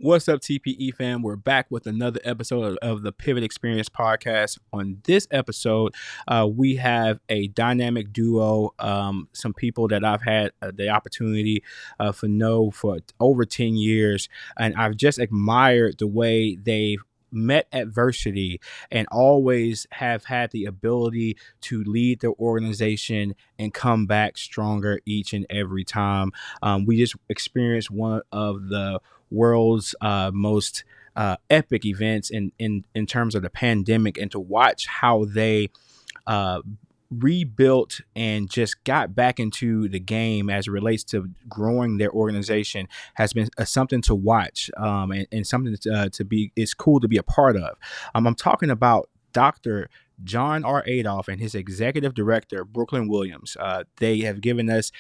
What's up, TPE fam? We're back with another episode of the Pivot Experience podcast. On this episode, we have a dynamic duo, some people that I've had the opportunity for over 10 years, and I've just admired the way they've met adversity and always have had the ability to lead their organization and come back stronger each and every time. We just experienced one of the world's most epic events in terms of the pandemic, and to watch how they uh, rebuilt and just got back into the game as it relates to growing their organization has been something to watch, and something to be, it's cool to be a part of. I'm talking about Dr. John R. Adolph and his executive director, Brooklyn Williams. They have given us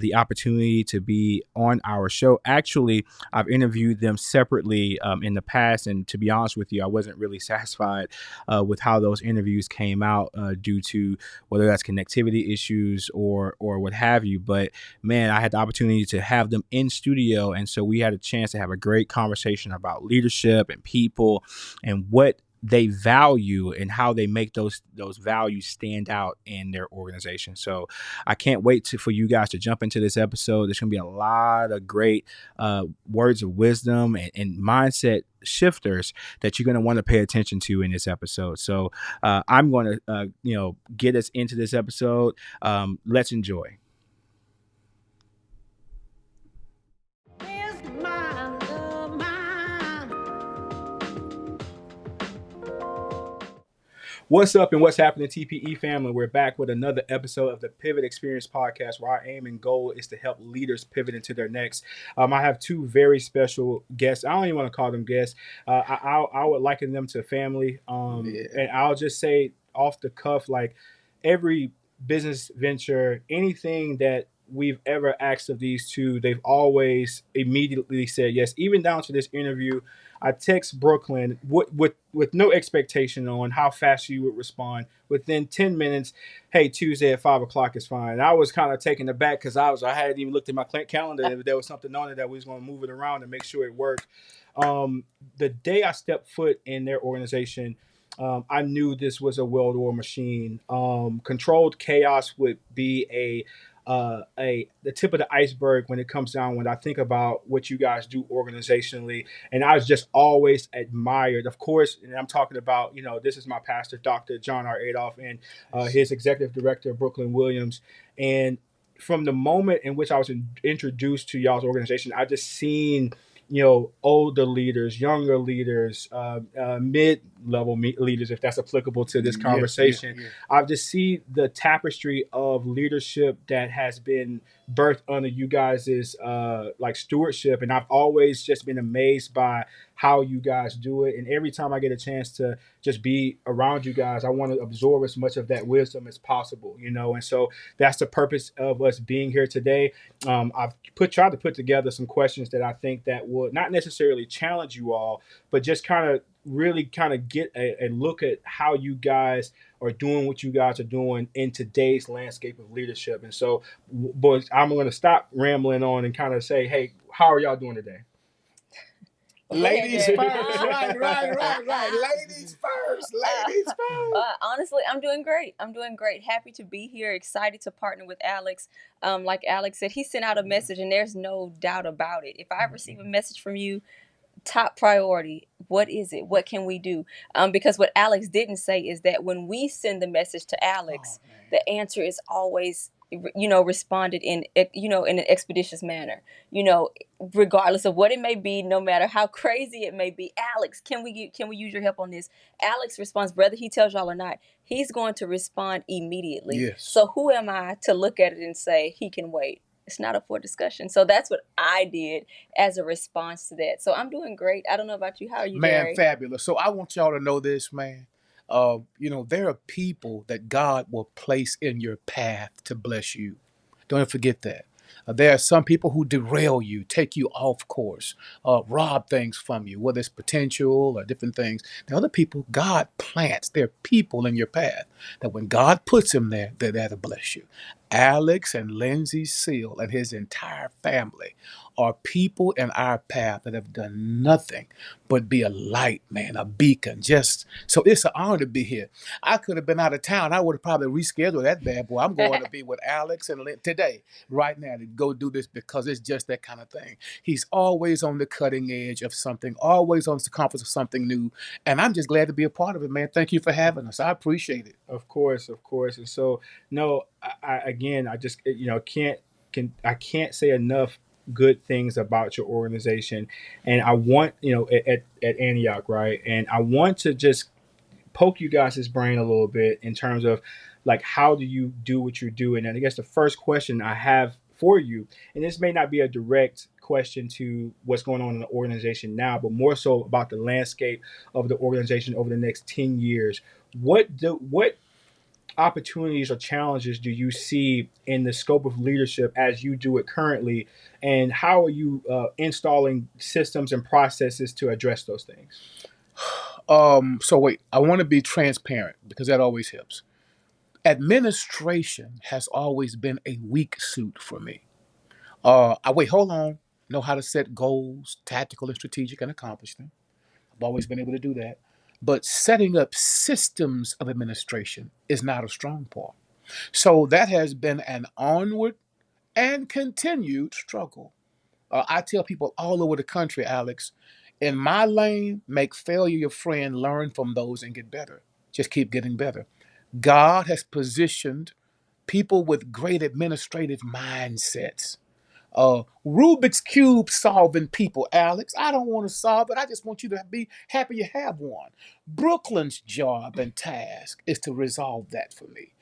the opportunity to be on our show. Actually, I've interviewed them separately in the past, and to be honest with you, I wasn't really satisfied with how those interviews came out due to whether that's connectivity issues or what have you. But man, I had the opportunity to have them in studio, and so we had a chance to have a great conversation about leadership and people and what they value and how they make those values stand out in their organization. So I can't wait for you guys to jump into this episode. There's going to be a lot of great words of wisdom and mindset shifters that you're going to want to pay attention to in this episode. So I'm going to get us into this episode. Let's enjoy. What's up and what's happening, TPE family? We're back with another episode of the Pivot Experience podcast, where our aim and goal is to help leaders pivot into their next. I have two very special guests. I don't even want to call them guests. I would liken them to family. And I'll just say off the cuff, like every business venture, anything that we've ever asked of these two, they've always immediately said yes, even down to this interview. I text Brooklyn with no expectation on how fast she would respond. Within 10 minutes, hey, Tuesday at 5 o'clock is fine. I was kind of taken aback because I hadn't even looked at my calendar. If there was something on it that we was going to move it around and make sure it worked. The day I stepped foot in their organization, I knew this was a well-oiled machine. Controlled chaos would be the tip of the iceberg when it comes down, when I think about what you guys do organizationally. And I was just always admired, of course, and I'm talking about, this is my pastor, Dr. John R. Adolph, and his executive director, Brooklyn Williams. And from the moment in which I was introduced to y'all's organization, I just seen older leaders, younger leaders, mid-level leaders, if that's applicable to this conversation. Yeah. I've just seen the tapestry of leadership that has been birthed under you guys' like stewardship, and I've always just been amazed by how you guys do it. And every time I get a chance to just be around you guys, I want to absorb as much of that wisdom as possible, and so that's the purpose of us being here today. I've tried to put together some questions that I think that will not necessarily challenge you all, but just really get a look at how you guys are doing what you guys are doing in today's landscape of leadership. And so, boys, I'm going to stop rambling on and kind of say, hey, how are y'all doing today? Ladies first, right. Ladies first. Honestly, I'm doing great. Happy to be here. Excited to partner with Alex. Like Alex said, he sent out a message, and there's no doubt about it. If I receive a message from you, top priority, what is it? What can we do? Because what Alex didn't say is that when we send the message to Alex, the answer is always responded in an expeditious manner, regardless of what it may be, no matter how crazy it may be. Alex, can we use your help on this? Alex responds, whether he tells y'all or not, he's going to respond immediately. Yes. So who am I to look at it and say he can wait? It's not up for discussion. So that's what I did as a response to that. So I'm doing great. I don't know about you. How are you, man? Jerry? Fabulous. So I want y'all to know this, man. There are people that God will place in your path to bless you. Don't forget that. There are some people who derail you, take you off course, rob things from you, whether it's potential or different things. There are other people God plants. There are people in your path that when God puts them there, they're there to bless you. Alex and Lindsay Seal and his entire family are people in our path that have done nothing but be a light, man, a beacon. Just so it's an honor to be here. I could have been out of town. I would have probably rescheduled that bad boy. I'm going to be with Alex and today, right now, to go do this because it's just that kind of thing. He's always on the cutting edge of something, always on the conference of something new. And I'm just glad to be a part of it, man. Thank you for having us. I appreciate it. Of course, of course. And so, no, again, I just I can't say enough good things about your organization, and I want at Antioch, right? And I want to just poke you guys' brain a little bit in terms of like how do you do what you're doing. And I guess the first question I have for you, and this may not be a direct question to what's going on in the organization now, but more so about the landscape of the organization over the next 10 years. What opportunities or challenges do you see in the scope of leadership as you do it currently, and how are you installing systems and processes to address those things? So wait, I want to be transparent because that always helps. Administration has always been a weak suit for me. Hold on. Know how to set goals, tactical and strategic, and accomplish them. I've always been able to do that. But setting up systems of administration is not a strong part. So that has been an onward and continued struggle. I tell people all over the country, Alex, in my lane, make failure your friend, learn from those and get better. Just keep getting better. God has positioned people with great administrative mindsets. Rubik's Cube solving people, Alex. I don't want to solve it. I just want you to be happy you have one. Brooklyn's job and task is to resolve that for me.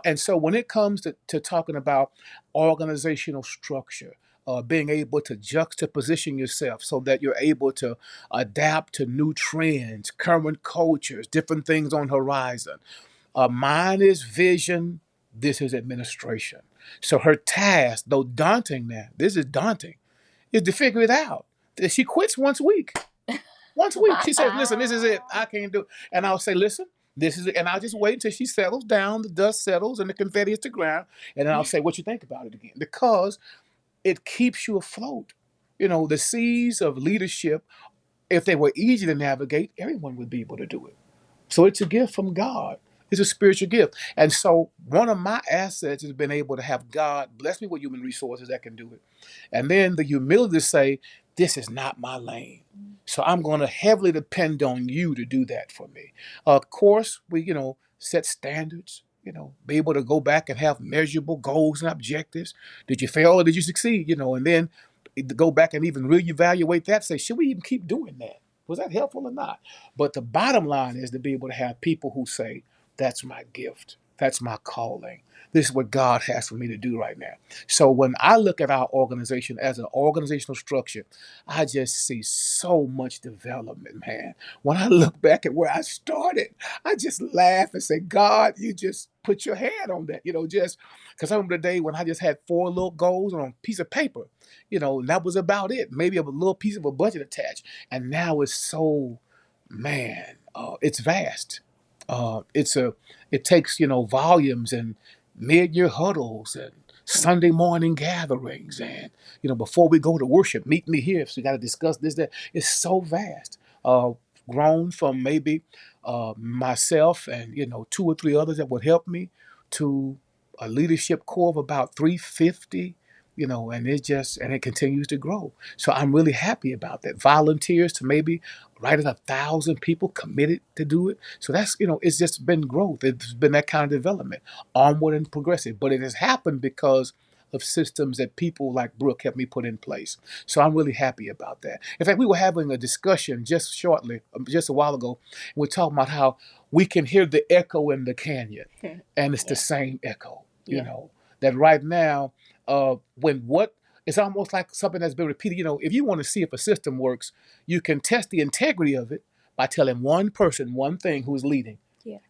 And so when it comes to talking about organizational structure, being able to juxtaposition yourself so that you're able to adapt to new trends, current cultures, different things on horizon. Mine is vision. This is administration. So her task, though daunting now, this is daunting, is to figure it out. She quits once a week. Once a week. She says, listen, this is it. I can't do it. And I'll say, listen, this is it. And I'll just wait until she settles down, the dust settles, and the confetti hits the ground. And then I'll say, what you think about it again? Because it keeps you afloat. You know, the seas of leadership, if they were easy to navigate, everyone would be able to do it. So it's a gift from God. It's a spiritual gift. And so one of my assets has been able to have God bless me with human resources that can do it. And then the humility to say, this is not my lane. So I'm going to heavily depend on you to do that for me. Of course, we, set standards, be able to go back and have measurable goals and objectives. Did you fail or did you succeed? And then go back and even reevaluate that, say, should we even keep doing that? Was that helpful or not? But the bottom line is to be able to have people who say, that's my gift. That's my calling. This is what God has for me to do right now. So when I look at our organization as an organizational structure, I just see so much development, man. When I look back at where I started, I just laugh and say, God, you just put your hand on that, just because I remember the day when I just had 4 little goals on a piece of paper, and that was about it. Maybe a little piece of a budget attached. And now it's so, man, it's vast. It takes volumes and mid-year huddles and Sunday morning gatherings and before we go to worship, meet me here. So we got to discuss this, that. It's so vast. Grown from maybe myself and 2 or 3 others that would help me to a leadership core of about 350. And it continues to grow. So I'm really happy about that. Volunteers to maybe right at 1,000 people committed to do it. So that's, it's just been growth. It's been that kind of development, onward and progressive. But it has happened because of systems that people like Brooke helped me put in place. So I'm really happy about that. In fact, we were having a discussion just a while ago. And we're talking about how we can hear the echo in the canyon. And it's the same echo, that right now, it's almost like something that's been repeated. If you want to see if a system works, you can test the integrity of it by telling one person one thing who's leading,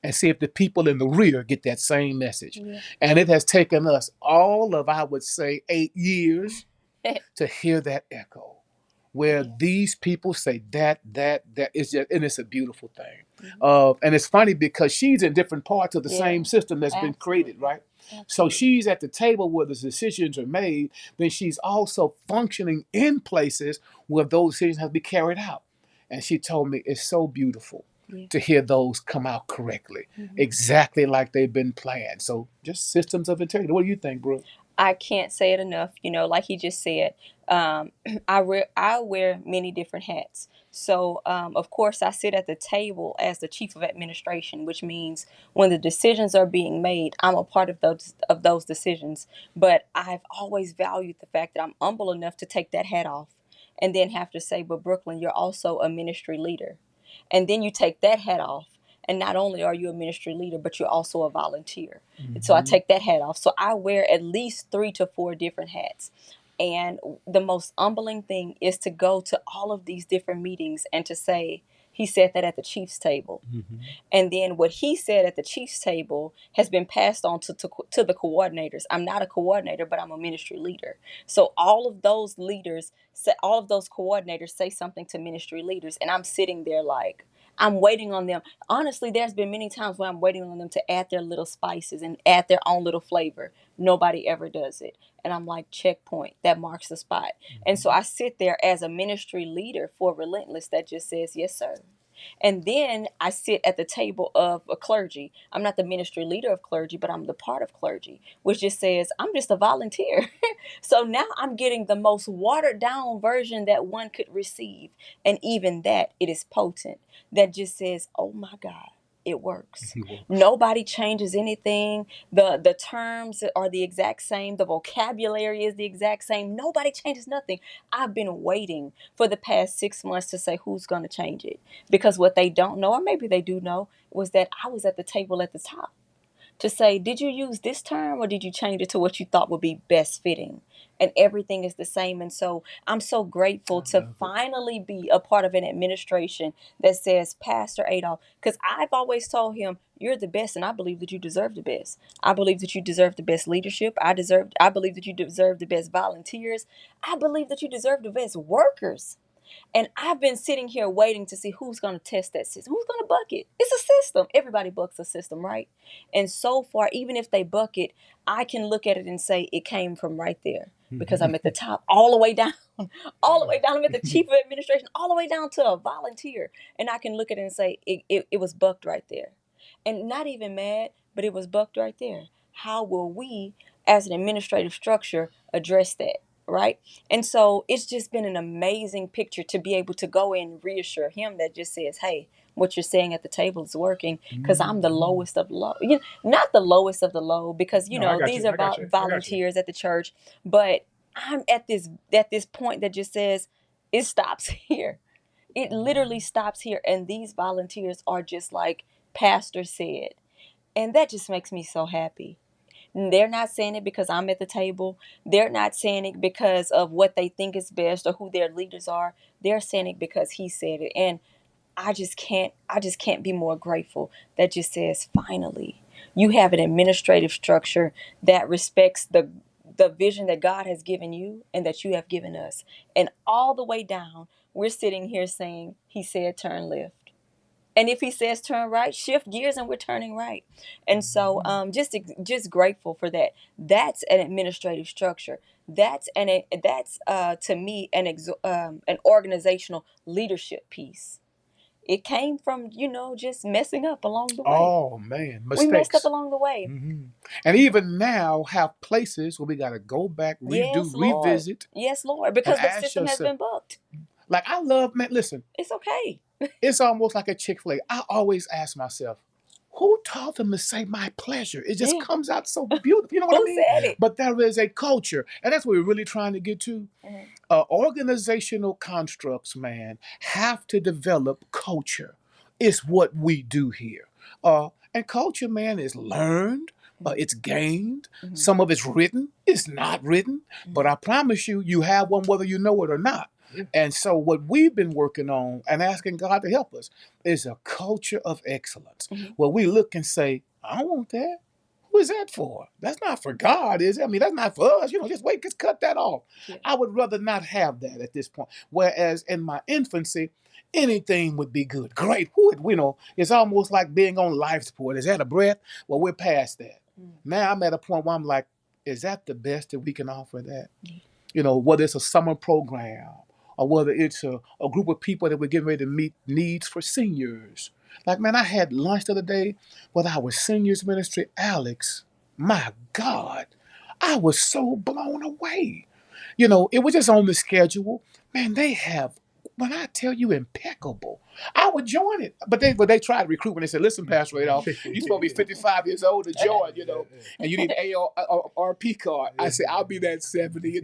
and see if the people in the rear get that same message. And it has taken us all of, I would say, 8 years to hear that echo, where these people say that is just, and it's a beautiful thing. And it's funny because she's in different parts of the same system that's been created, right? So Absolutely. she's at the table where the decisions are made, then she's also functioning in places where those decisions have to be carried out. And she told me it's so beautiful Yeah. to hear those come out correctly, Mhm. exactly like they've been planned. So just systems of integrity. What do you think, Brooke? I can't say it enough. Like he just said, I wear many different hats. So, of course, I sit at the table as the chief of administration, which means when the decisions are being made, I'm a part of those decisions. But I've always valued the fact that I'm humble enough to take that hat off, and then have to say, "But Brooklyn, you're also a ministry leader," and then you take that hat off. And not only are you a ministry leader, but you're also a volunteer. So I Mm-hmm. take that hat off. So I wear at least 3 to 4 different hats. And the most humbling thing is to go to all of these different meetings and to say, he said that at the Chiefs table. Mm-hmm. And then what he said at the Chiefs table has been passed on to the coordinators. I'm not a coordinator, but I'm a ministry leader. So all of those leaders, all of those coordinators say something to ministry leaders. And I'm sitting there like, I'm waiting on them. Honestly, there's been many times where I'm waiting on them to add their little spices and add their own little flavor. Nobody ever does it. And I'm like, checkpoint, that marks the spot. And so I sit there as a ministry leader for Relentless that just says, yes, sir. And then I sit at the table of a clergy. I'm not the ministry leader of clergy, but I'm the part of clergy, which just says, I'm just a volunteer. So now I'm getting the most watered down version that one could receive. And even that, it is potent. That just says, oh my God, it works. Nobody changes anything. The terms are the exact same. The vocabulary is the exact same. Nobody changes nothing. I've been waiting for the past 6 months to say who's going to change it. Because what they don't know, or maybe they do know, was that I was at the table at the top to say, did you use this term or did you change it to what you thought would be best fitting? And everything is the same. And so I'm so grateful to finally be a part of an administration that says, Pastor Adolph, because I've always told him, you're the best, and I believe that you deserve the best. I believe that you deserve the best leadership. I believe that you deserve the best volunteers. I believe that you deserve the best workers. And I've been sitting here waiting to see who's going to test that system. Who's going to buck it? It's a system. Everybody bucks a system, right? And so far, even if they buck it, I can look at it and say it came from right there because I'm at the top, all the way down, all the way down. I'm at the chief of administration, all the way down to a volunteer. And I can look at it and say it was bucked right there. And not even mad, but it was bucked right there. How will we, as an administrative structure, address that? Right. And so it's just been an amazing picture to be able to go in and reassure him that just says, hey, what you're saying at the table is working because I'm the lowest of low. Not the lowest of the low because, No, I got these you. are I got you. I got you. volunteers at the church. But I'm at this point that just says it stops here. It literally stops here. And these volunteers are just like Pastor said. And that just makes me so happy. They're not saying it because I'm at the table. They're not saying it because of what they think is best or who their leaders are. They're saying it because he said it. And I just can't be more grateful that just says finally you have an administrative structure that respects the vision that God has given you and that you have given us. And all the way down, we're sitting here saying, he said turn left. And if he says turn right, shift gears and we're turning right. And so just grateful for that. That's an administrative structure. That's to me an organizational leadership piece. It came from, just messing up along the way. Oh man, We messed up mistakes. along the way. Hmm. And even now have places where we got to go back, redo, Yes, Lord. revisit, Yes, Lord. and Because the ask system has yourself. been booked. Like I love, man. Listen, It's okay. it's almost like a Chick-fil-A. I always ask myself, who taught them to say my pleasure? It just Yeah. comes out so beautiful. You know what I Who mean? said it? But there is a culture, and that's what we're really trying to get to. Mhm. Organizational constructs, man, have to develop culture. It's what we do here. And culture, man, is learned. It's gained. Mhm. Some of it's written. It's not written. But I promise you, you have one whether you know it or not. And so, what we've been working on and asking God to help us is a culture of excellence Mhm. where we look and say, I don't want that. Who is that for? That's not for God, is it? I mean, that's not for us. Just wait, just cut that off. Yeah. I would rather not have that at this point. Whereas in my infancy, anything would be good. Great. It's almost like being on life support. Is that a breath? Well, we're past that. Now I'm at a point where I'm like, is that the best that we can offer that? Whether it's a summer program or whether it's a group of people that we're getting ready to meet needs for seniors. Like, man, I had lunch the other day with our seniors ministry, Alex. My God, I was so blown away. It was just on the schedule. Man, they have, when I tell you, impeccable. I would join it. But they tried to recruit when they said, listen, Pastor Adolph, you're supposed to be 55 years old to join, and you need an ARP card. I said, I'll be that 70,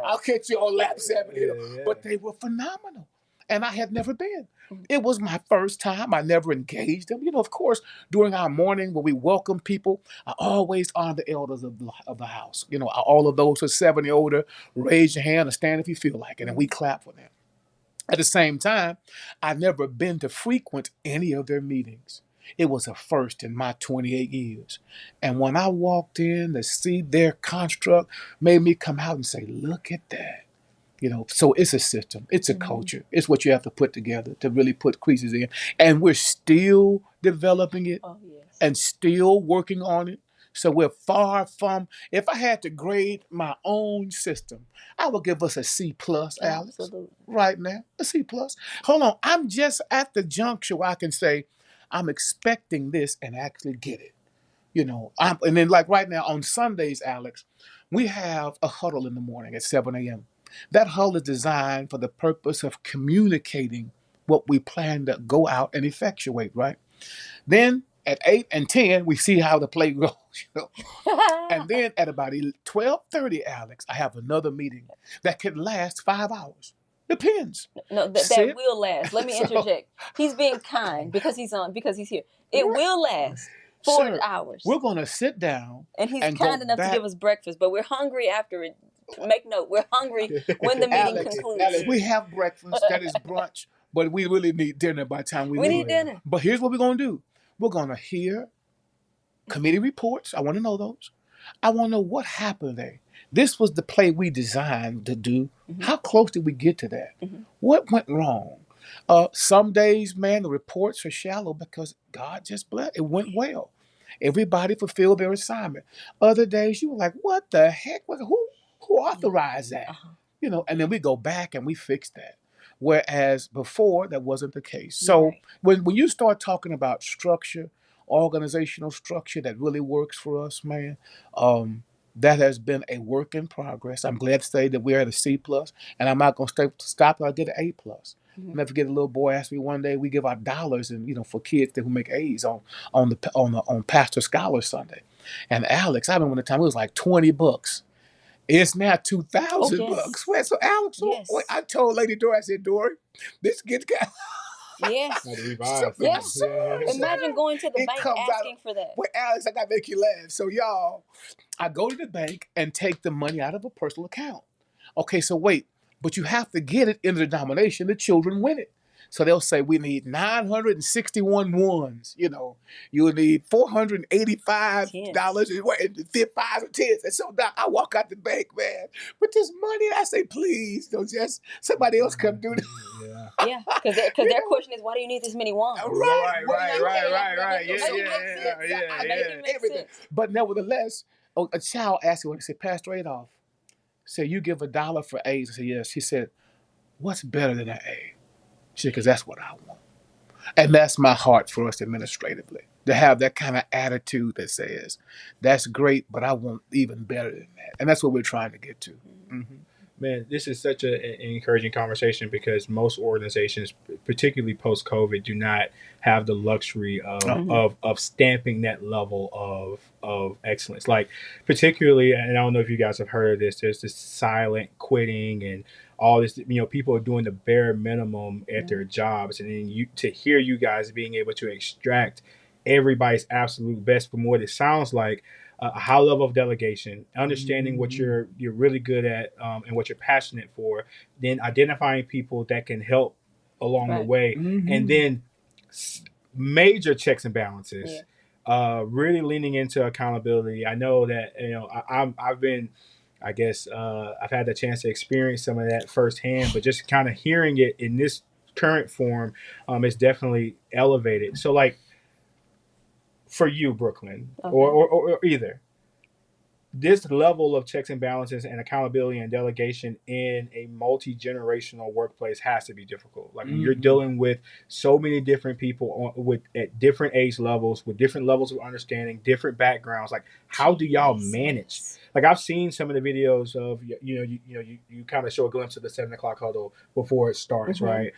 I'll catch you on lap 70. But they were phenomenal. And I had never been. It was my first time. I never engaged them. Of course, during our morning when we welcome people, I always honor the elders of the house. All of those who are 70 older, raise your hand or stand if you feel like it, and we clap for them. At the same time, I've never been to frequent any of their meetings. It was a first in my 28 years. And when I walked in to see their construct, made me come out and say, look at that. So it's a system, it's a culture, it's what you have to put together to really put creases in. And we're still developing it and still working on it. So we're far from, if I had to grade my own system, I would give us a C plus, Alex. Absolutely. Right now, a C plus. Hold on, I'm just at the juncture where I can say, I'm expecting this and actually get it. And then like right now on Sundays, Alex, we have a huddle in the morning at 7 a.m. That huddle is designed for the purpose of communicating what we plan to go out and effectuate, right? Then at 8 and 10, we see how the play goes. And then at about 12:30, Alex, I have another meeting that could last 5 hours. Depends. No, that will last. Let me interject. He's being kind because he's here. It will last 4 hours. We're going to sit down. And he's kind enough to give us breakfast, but we're hungry after it. Make note, we're hungry when the meeting concludes. Alex, we have breakfast, that is brunch, but we really need dinner by the time we leave. We need dinner. But here's what we're going to do. We're going to hear committee reports. I want to know those. I want to know what happened there. This was the play we designed to do. How close did we get to that? What went wrong? Some days, man, the reports are shallow because God just blessed. It went well. Everybody fulfilled their assignment. Other days, you were like, what the heck? Who authorized that? And then we go back and we fix that. Whereas before, that wasn't the case. So when you start talking about structure, organizational structure that really works for us, man, that has been a work in progress. I'm glad to say that we're at a C plus, and I'm not going to stop till I get an A plus. Never forget, a little boy asked me one day, we give out dollars and for kids who make A's on Pastor Scholar Sunday. And Alex, I remember the time it was like $20. It's now $2,000. Wait, so Alex, wait, I told Lady Dory, I said, Dory, this gets got. Yes. Yes. Imagine going to the bank asking for that. Wait, Alex, I gotta make you laugh. So y'all, I go to the bank and take the money out of a personal account. Okay, so wait, but you have to get it in the denomination. The children win it. So they'll say, we need 961 ones. You'll need $485 and 5 or 10. And so now I walk out the bank, man, with this money. I say, please, don't just somebody else come do this. Yeah, because their question is, why do you need this many ones? Right. Yeah. Everything. But nevertheless, a child asked me, he said, Pastor Adolph, said, you give $1 for A's? I said, yes. She said, what's better than an A? She said, because that's what I want. And that's my heart for us administratively, to have that kind of attitude that says, that's great, but I want even better than that. And that's what we're trying to get to. Man, this is such an encouraging conversation because most organizations, particularly post-COVID, do not have the luxury of stamping that level of excellence. Like, particularly, and I don't know if you guys have heard of this, there's this silent quitting and all this, people are doing the bare minimum at their jobs. And then to hear you guys being able to extract everybody's absolute best from what it sounds like, a high level of delegation, understanding what you're really good at and what you're passionate for, then identifying people that can help along the way, and then major checks and balances, really leaning into accountability. I know that I've been, I guess I've had the chance to experience some of that firsthand, but just kind of hearing it in this current form is definitely elevated. So like, for you, Brooklyn, Okay. or either, this level of checks and balances and accountability and delegation in a multi-generational workplace has to be difficult. Like when you're dealing with so many different people with at different age levels, with different levels of understanding, different backgrounds, like how do y'all manage? Like I've seen some of the videos of you kind of show a glimpse of the 7 o'clock huddle before it starts, right?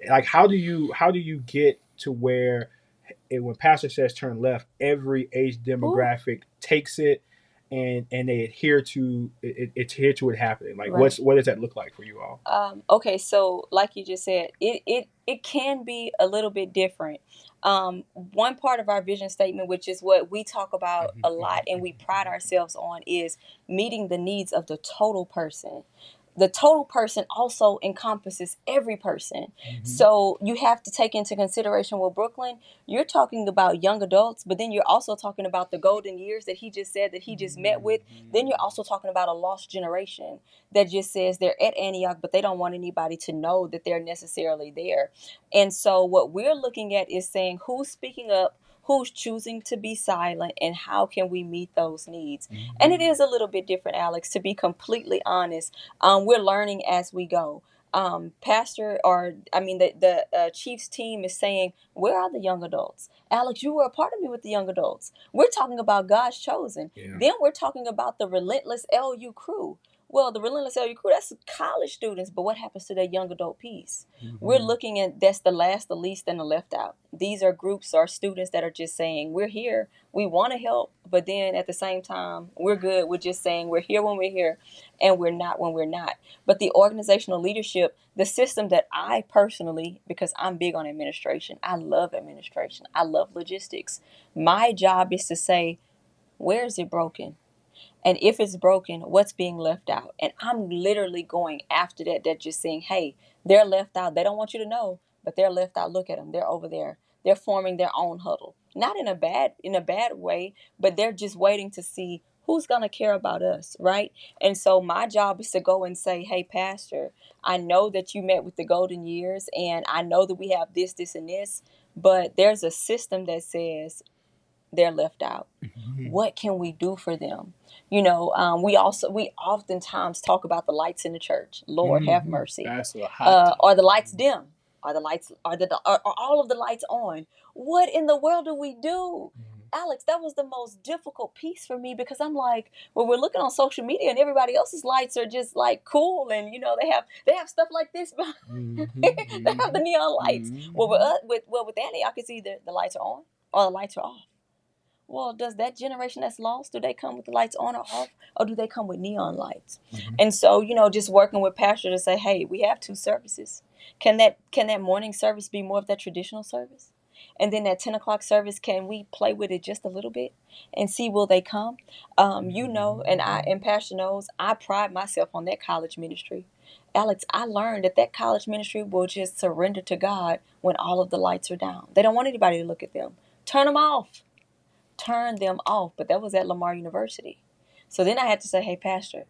Like how do you get to where when pastor says turn left, every age demographic takes it and they adhere to it, adhere to it happening? Like Right. what does that look like for you all? Okay, so like you just said, it can be a little bit different. One part of our vision statement, which is what we talk about a lot and we pride ourselves on, is meeting the needs of the total person. The total person also encompasses every person. So you have to take into consideration, well, Brooklyn, you're talking about young adults, but then you're also talking about the golden years that he just said that he just met with. Then you're also talking about a lost generation that just says they're at Antioch, but they don't want anybody to know that they're necessarily there. And so what we're looking at is saying who's speaking up, who's choosing to be silent, and how can we meet those needs. And it is a little bit different, Alex, to be completely honest. We're learning as we go. The Chiefs team is saying, where are the young adults? Alex, you were a part of me with the young adults. We're talking about God's chosen. Yeah. Then we're talking about the relentless LU crew. Well, the relentless LU crew, that's college students, but what happens to that young adult piece? We're looking at that's the last, the least, and the left out. These are groups or students that are just saying, we're here, we want to help, but then at the same time, we're good. We're just saying we're here when we're here, and we're not when we're not. But the organizational leadership, the system that I personally, because I'm big on administration, I love logistics. My job is to say, where is it broken? And if it's broken, what's being left out? And I'm literally going after that. They're just saying, hey, they're left out. They don't want you to know, but they're left out. Look at them. They're over there. They're forming their own huddle. Not in a bad way, but they're just waiting to see who's going to care about us, right? And so my job is to go and say, hey, Pastor, I know that you met with the golden years, and I know that we have this, this, and this, but there's a system that says they're left out. What can we do for them? We oftentimes talk about the lights in the church. Lord have mercy. That's a hot Are the lights dim? Are all of the lights on? What in the world do we do? Alex, that was the most difficult piece for me, because I'm like, well, we're looking on social media and everybody else's lights are just like cool, and they have stuff like this. They have the neon lights. Well, with Annie, I can see the lights are on or the lights are off. Well, does that generation that's lost, do they come with the lights on or off, or do they come with neon lights? And so, just working with pastor to say, hey, we have two services. Can that morning service be more of that traditional service? And then that 10 o'clock service, can we play with it just a little bit and see, will they come? And pastor knows, I pride myself on that college ministry. Alex, I learned that college ministry will just surrender to God when all of the lights are down. They don't want anybody to look at them. Turn them off. But that was at Lamar University. So then I had to say, hey, Pastor,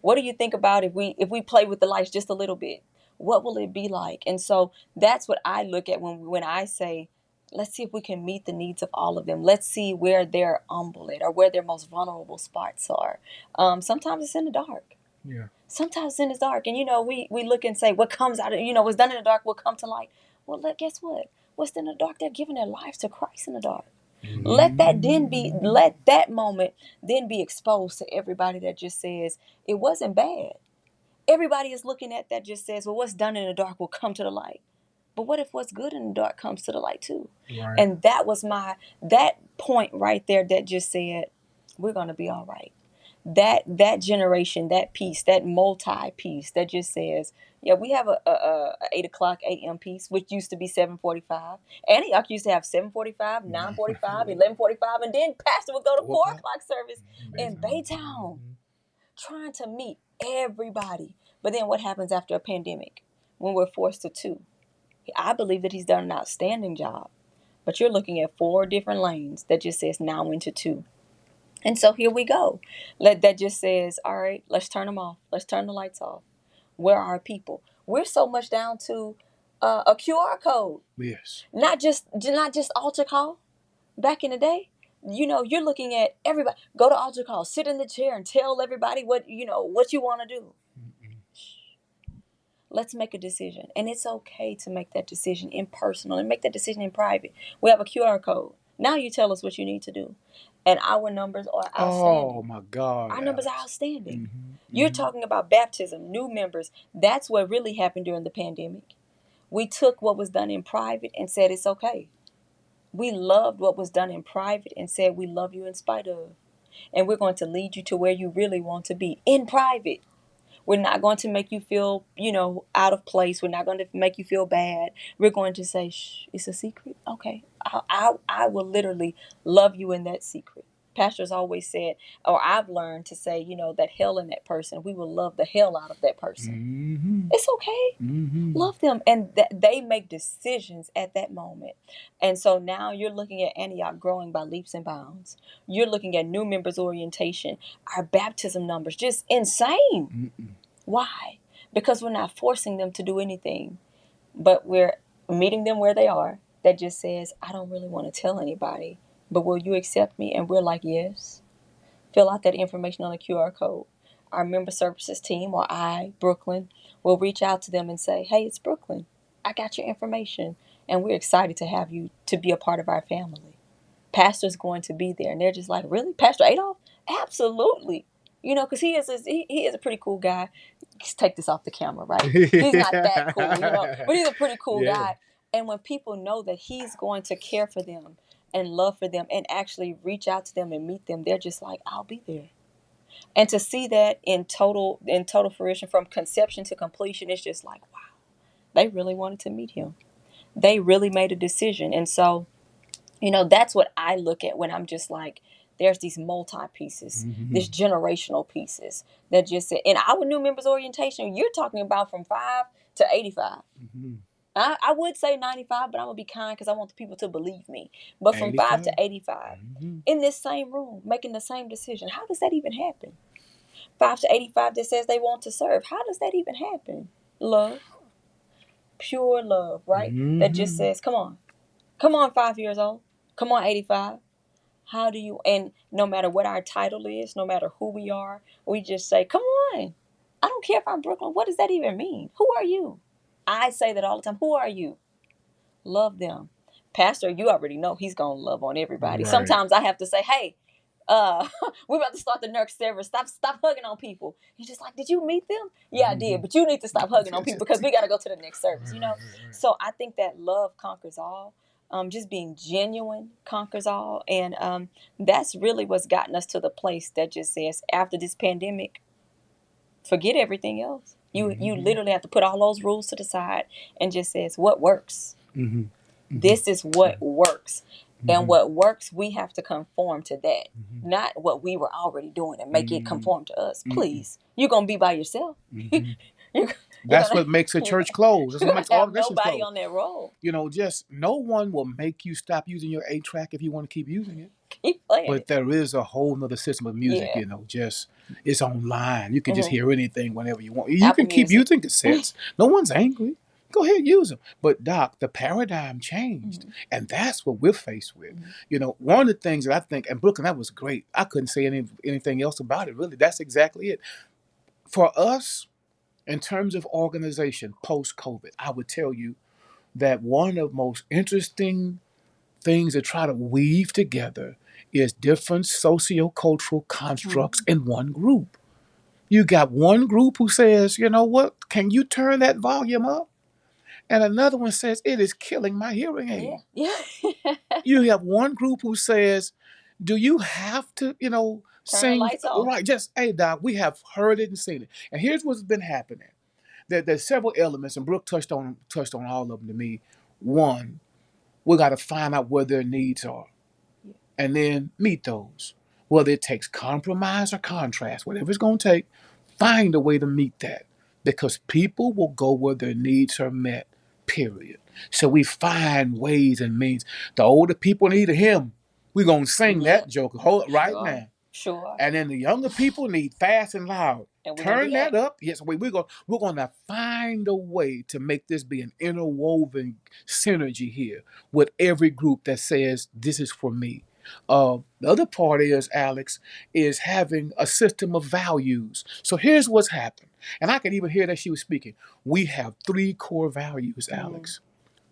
what do you think about if we play with the lights just a little bit? What will it be like? And so that's what I look at when I say, let's see if we can meet the needs of all of them. Let's see where they're humble at, or where their most vulnerable spots are. Sometimes it's in the dark. Yeah. Sometimes it's in the dark. And, we look and say, what comes out of, what's done in the dark will come to light. Well, guess what? What's in the dark? They're giving their lives to Christ in the dark. Let that moment then be exposed to everybody that just says it wasn't bad. Everybody is looking at that just says, well, what's done in the dark will come to the light. But what if what's good in the dark comes to the light too? Right. And that was that point right there that just said, we're going to be all right. That generation, that piece, that multi piece that just says, yeah, we have a 8 o'clock a.m. piece, which used to be 7:45. Antioch used to have 7:45, 9:45, 11:45, and then pastor would go to 4 o'clock service in Baytown, trying to meet everybody. But then what happens after a pandemic when we're forced to two? I believe that he's done an outstanding job, but you're looking at 4 different lanes that just says now into 2. And so here we go. That just says, all right, let's turn them off. Let's turn the lights off. Where are our people? We're so much down to a QR code. Yes. Not just altar call back in the day. you're looking at everybody. Go to altar call, sit in the chair and tell everybody what you want to do. Let's make a decision. And it's okay to make that decision impersonal and make that decision in private. We have a QR code. Now you tell us what you need to do. And our numbers are outstanding. Oh my God. Our numbers are Alex. outstanding. Mm-hmm. You're talking about baptism, new members. That's what really happened during the pandemic. We took what was done in private and said it's okay. We loved what was done in private and said we love you in spite of. And we're going to lead you to where you really want to be in private. We're not going to make you feel, out of place. We're not going to make you feel bad. We're going to say, shh, it's a secret. Okay. I will literally love you in that secret. Pastors always said, or I've learned to say, that hell in that person, we will love the hell out of that person. Mm-hmm. It's okay. Mm-hmm. Love them. And they make decisions at that moment. And so now you're looking at Antioch growing by leaps and bounds. You're looking at new members orientation, our baptism numbers, just insane. Mm-mm. Why? Because we're not forcing them to do anything, but we're meeting them where they are. That just says, I don't really want to tell anybody, but will you accept me? And we're like, yes. Fill out that information on the QR code. Our member services team, or Brooklyn, will reach out to them and say, hey, it's Brooklyn. I got your information, and we're excited to have you to be a part of our family. Pastor's going to be there, and they're just like, really? Pastor Adolph? Absolutely. Because he is a pretty cool guy. Just take this off the camera, right? He's not that cool, but he's a pretty cool guy. And when people know that he's going to care for them and love for them and actually reach out to them and meet them, they're just like, I'll be there. And to see that in total fruition from conception to completion, it's just like, wow, they really wanted to meet him. They really made a decision. And so, that's what I look at when I'm just like, there's these multi-pieces, this generational pieces that just said, in our new members orientation, you're talking about from 5 to 85. I would say 95, but I'm going to be kind because I want the people to believe me. But from 5 to 85, in this same room, making the same decision. How does that even happen? 5 to 85 that says they want to serve. How does that even happen? Love. Pure love, right? That just says, come on. Come on, 5 years old. Come on, 85. How do you, and no matter what our title is, no matter who we are, we just say, come on. I don't care if I'm Brooklyn. What does that even mean? Who are you? I say that all the time. Who are you? Love them. Pastor, you already know he's going to love on everybody. Right. Sometimes I have to say, hey, we're about to start the next service. Stop hugging on people. He's just like, did you meet them? Yeah, I did. But you need to stop hugging on people because we got to go to the next service, So I think that love conquers all. Just being genuine conquers all. And that's really what's gotten us to the place that just says, after this pandemic, forget everything else. You literally have to put all those rules to the side and just says, what works? This is what works. And what works, we have to conform to that. Not what we were already doing and make it conform to us. Please. You're going to be by yourself. That's what makes a church close. That's what makes organizations nobody close. On that roll. Just no one will make you stop using your 8-track if you want to keep using it. Keep playing but it. There is a whole nother system of music, just it's online. You can just hear anything whenever you want. You can keep using cassettes. No one's angry. Go ahead, use them. But Doc, the paradigm changed. And that's what we're faced with. One of the things that I think, and Brooklyn, that was great. I couldn't say anything else about it, really. That's exactly it. For us, in terms of organization, post-COVID, I would tell you that one of the most interesting things to try to weave together is different socio-cultural constructs in one group. You got one group who says, you know what, can you turn that volume up? And another one says, it is killing my hearing aid. Yeah. You have one group who says, do you have to, sing? Lights off. Right, just, hey, Doc, we have heard it and seen it. And here's what's been happening. There's several elements, and Brooke touched on all of them to me. One, we got to find out where their needs are and then meet those. Whether it takes compromise or contrast, whatever it's going to take, find a way to meet that. Because people will go where their needs are met, period. So we find ways and means. The older people need a hymn. We're going to sing that joke right now. Sure. And then the younger people need fast and loud. And turn that up. Yes, we're going to find a way to make this be an interwoven synergy here with every group that says, this is for me. The other part is, Alex, is having a system of values. So here's what's happened. And I can even hear that she was speaking. We have three core values, Alex.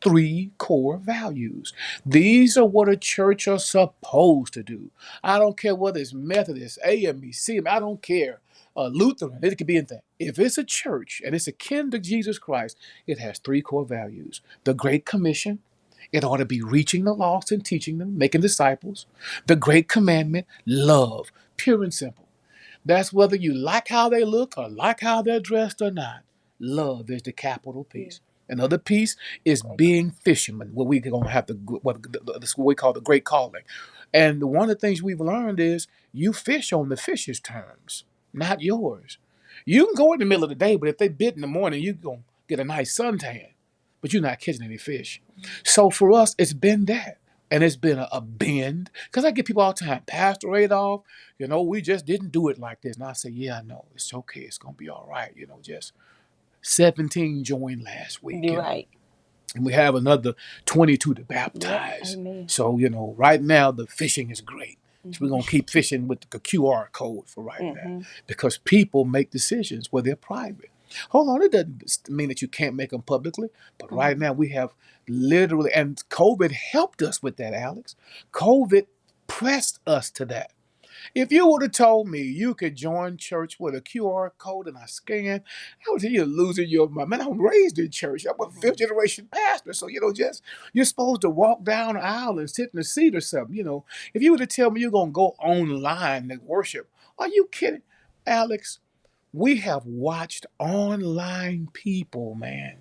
Three core values. These are what a church are supposed to do. I don't care whether it's Methodist, AME, CM, I don't care. Lutheran, it could be anything. If it's a church and it's akin to Jesus Christ, it has three core values. The Great Commission, it ought to be reaching the lost and teaching them, making disciples. The Great Commandment, love, pure and simple. That's whether you like how they look or like how they're dressed or not. Love is the capital piece. Another piece is being fishermen, what we're going to have to, what we call the great calling. And one of the things we've learned is you fish on the fish's terms, not yours. You can go in the middle of the day, but if they bid in the morning, you're going to get a nice suntan, but you're not catching any fish. So for us, it's been that. And it's been a bend. Because I get people all the time, Pastor Adolph, we just didn't do it like this. And I say, yeah, I know. It's okay. It's going to be all right. Just 17 joined last week. You're right. And we have another 22 to baptize. Amen. So, right now the fishing is great. So we're going to keep fishing with the QR code for right now. Because people make decisions where they're private. Hold on, it doesn't mean that you can't make them publicly. But right now we have literally, and COVID helped us with that, Alex. COVID pressed us to that. If you would have told me you could join church with a QR code and I scan, I would say you're losing your mind. Man, I'm raised in church. I'm a fifth generation pastor. So, you're supposed to walk down the aisle and sit in a seat or something. If you would have told me you're going to go online and worship, are you kidding? Alex, we have watched online people, man,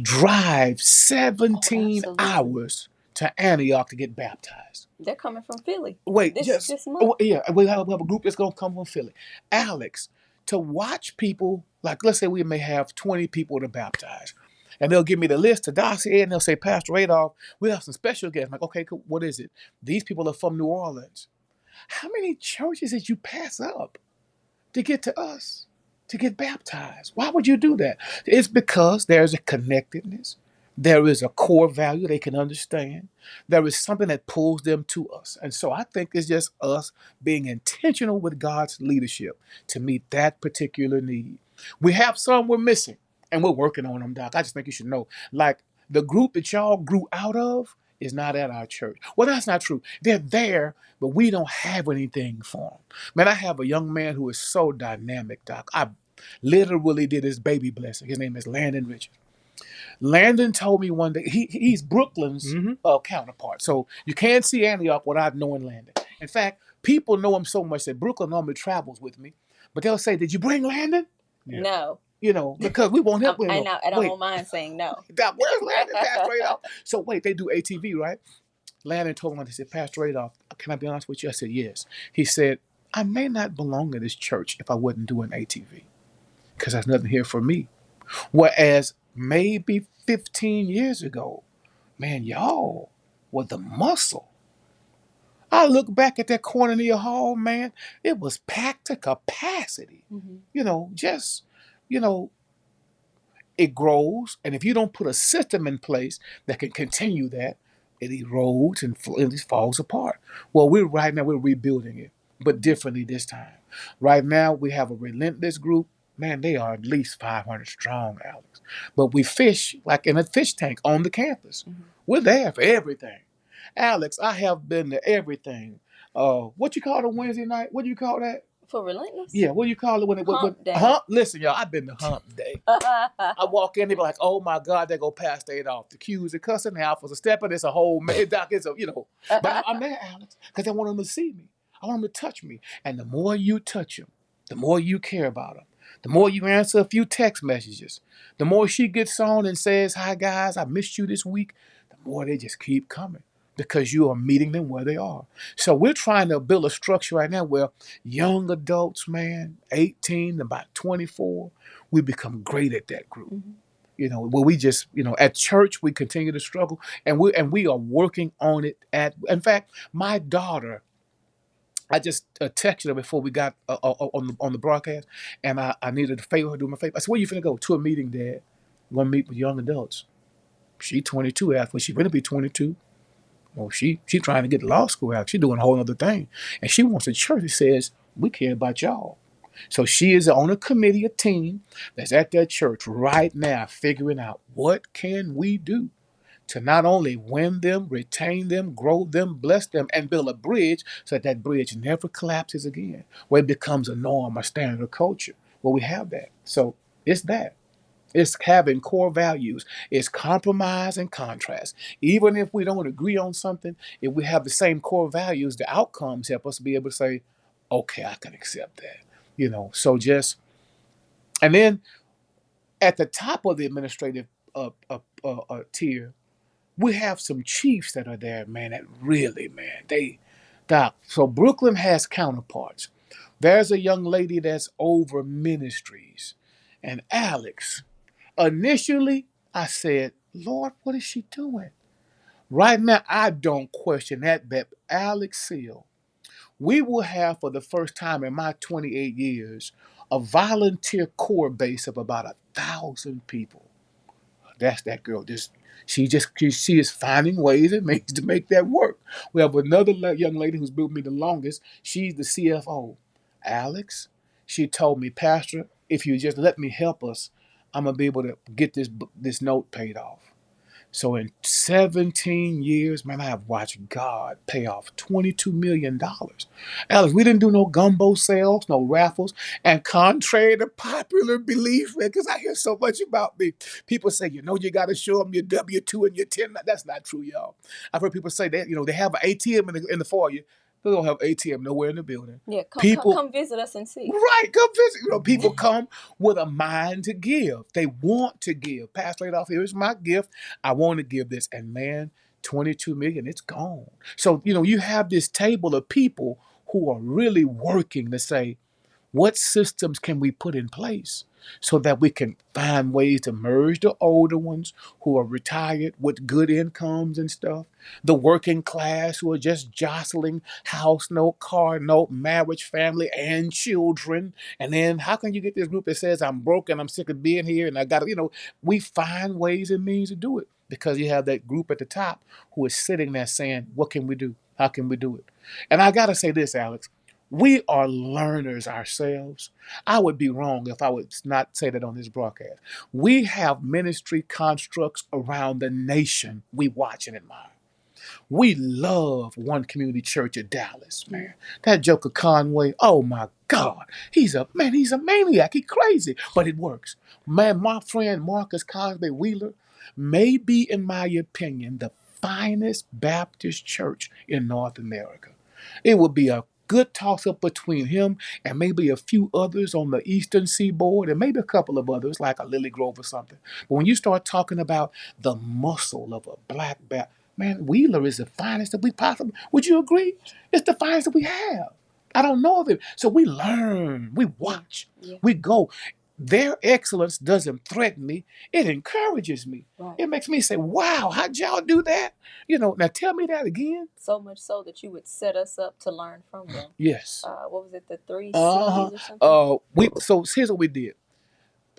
drive 17 hours to Antioch to get baptized. They're coming from Philly. Wait, this month. we have a group that's going to come from Philly. Alex, to watch people, like let's say we may have 20 people to baptize, and they'll give me the list to Darcy, and they'll say, Pastor Adolph, we have some special guests. I'm like, okay, cool. What is it? These people are from New Orleans. How many churches did you pass up to get to us, to get baptized? Why would you do that? It's because there's a connectedness. There is a core value they can understand. There is something that pulls them to us. And so I think it's just us being intentional with God's leadership to meet that particular need. We have some we're missing, and we're working on them, Doc. I just think you should know. Like the group that y'all grew out of is not at our church. Well, that's not true. They're there, but we don't have anything for them. Man, I have a young man who is so dynamic, Doc. I literally did his baby blessing. His name is Landon Richard. Landon told me one day, he's Brooklyn's counterpart. So you can't see Antioch without knowing Landon. In fact, people know him so much that Brooklyn normally travels with me. But they'll say, did you bring Landon? Yeah. No. Because we won't help him. I don't mind saying no. Where's Landon, Pastor Adolph? So wait, they do ATV, right? Landon told me, he said, Pastor Adolph, can I be honest with you? I said, yes. He said, I may not belong in this church if I wasn't doing ATV. Because there's nothing here for me. Whereas maybe 15 years ago, man, y'all were the muscle. I look back at that Cornelia Hall, man, it was packed to capacity. It grows. And if you don't put a system in place that can continue that, it erodes and it falls apart. Well, right now we're rebuilding it, but differently this time. Right now we have a relentless group. Man, they are at least 500 strong, Alex. But we fish like in a fish tank on the campus. We're there for everything. Alex, I have been to everything. What you call it on Wednesday night? What do you call that? For relentless? Yeah, what do you call it when it Hump day. Listen, y'all, I've been to hump day. I walk in, they be like, oh my God, they go Pastor Adolph. The cues are cussing, the alphas are stepping, it's a whole Doc, it's a, But I'm there, Alex, because I want them to see me. I want them to touch me. And the more you touch them, the more you care about them. The more you answer a few text messages, the more she gets on and says, hi guys, I missed you this week, the more they just keep coming because you are meeting them where they are. So we're trying to build a structure right now where young adults, man, 18 to about 24, we become great at that group. Where we just, at church, we continue to struggle and we are working on it in fact, my daughter, I just texted her before we got on the broadcast, and I needed a favor, do me a favor. I said, where you finna go? To a meeting, Dad. I'm going to meet with young adults. She 22, after she finna be 22. Well, she trying to get to law school out. She's doing a whole other thing. And she wants a church that says, we care about y'all. So she is on a committee, a team that's at that church right now figuring out what can we do to not only win them, retain them, grow them, bless them, and build a bridge so that that bridge never collapses again, where it becomes a norm, a standard of culture, where we have that. So it's that. It's having core values. It's compromise and contrast. Even if we don't agree on something, if we have the same core values, the outcomes help us be able to say, okay, I can accept that. So just, and then at the top of the administrative tier, we have some chiefs that are there, man, that really, man, so Brooklyn has counterparts. There's a young lady that's over ministries. And Alex, initially, I said, Lord, what is she doing? Right now, I don't question that, but Alex Seal, we will have for the first time in my 28 years a volunteer core base of about 1,000 people. That's that girl. She is finding ways and means to make that work. We have another young lady who's been with me the longest. She's the CFO. Alex, she told me, Pastor, if you just let me help us, I'm gonna be able to get this note paid off. So in 17 years, man, I have watched God pay off $22 million. Alex, we didn't do no gumbo sales, no raffles. And contrary to popular belief, man, because I hear so much about me, people say, you got to show them your W-2 and your 10. That's not true, y'all. I've heard people say that, they have an ATM in the foyer. They don't have ATM nowhere in the building. Yeah, People, come visit us and see. right, come visit. People come with a mind to give. They want to give. Pastor Adolph, here's my gift. I want to give this. And man, 22 million, it's gone. So, you have this table of people who are really working to say, what systems can we put in place so that we can find ways to merge the older ones who are retired with good incomes and stuff, the working class who are just jostling house note, car note, marriage, family, and children. And then how can you get this group that says, I'm broke and I'm sick of being here and I got to, we find ways and means to do it because you have that group at the top who is sitting there saying, what can we do? How can we do it? And I got to say this, Alex. We are learners ourselves. I would be wrong if I would not say that on this broadcast. We have ministry constructs around the nation we watch and admire. We love One Community Church of Dallas, man. That Joker Conway, oh my God. He's a maniac. He's crazy, but it works. Man, my friend Marcus Cosby Wheeler may be, in my opinion, the finest Baptist church in North America. It would be a good toss-up between him and maybe a few others on the eastern seaboard and maybe a couple of others like a Lily Grove or something. But when you start talking about the muscle of a black Baptist, man, Wheeler is the finest that we possibly, would you agree? It's the finest that we have. I don't know of it. So we learn, we watch, we go. Their excellence doesn't threaten me. It encourages me. Right. It makes me say, wow, how'd y'all do that? Now tell me that again. So much so that you would set us up to learn from them. Yes. What was it, the 3 C's or something? So here's what we did.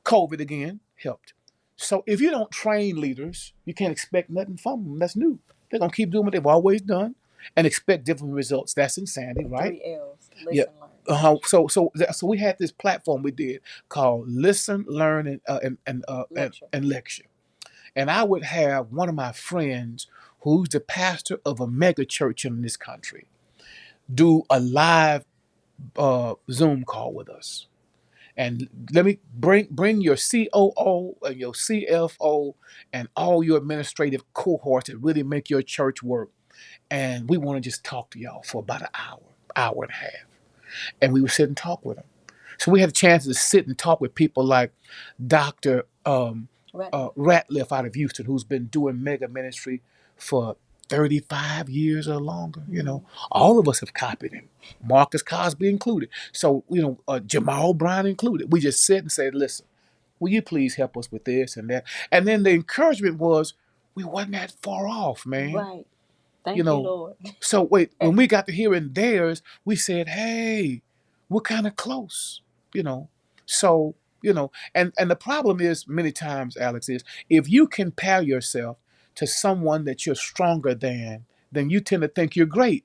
COVID again helped. So if you don't train leaders, you can't expect nothing from them. That's new. They're gonna keep doing what they've always done and expect different results. That's insanity, right? 3 L's. Listen, Yeah. learn. So we had this platform we did called Listen, Learn, and Lecture. And I would have one of my friends who's the pastor of a mega church in this country do a live Zoom call with us. And let me bring your COO and your CFO and all your administrative cohorts that really make your church work. And we want to just talk to y'all for about an hour and a half. And we would sit and talk with them. So we had a chance to sit and talk with people like Dr. Ratliff out of Houston, who's been doing mega ministry for 35 years or longer. All of us have copied him, Marcus Cosby included. So, Jamal Brown included. We just sit and say, listen, will you please help us with this and that? And then the encouragement was, we wasn't that far off, man. Right. Thank you, Lord. So wait, when we got to hearing theirs, we said, hey, we're kind of close, So, and the problem is many times, Alex, is if you compare yourself to someone that you're stronger than, then you tend to think you're great.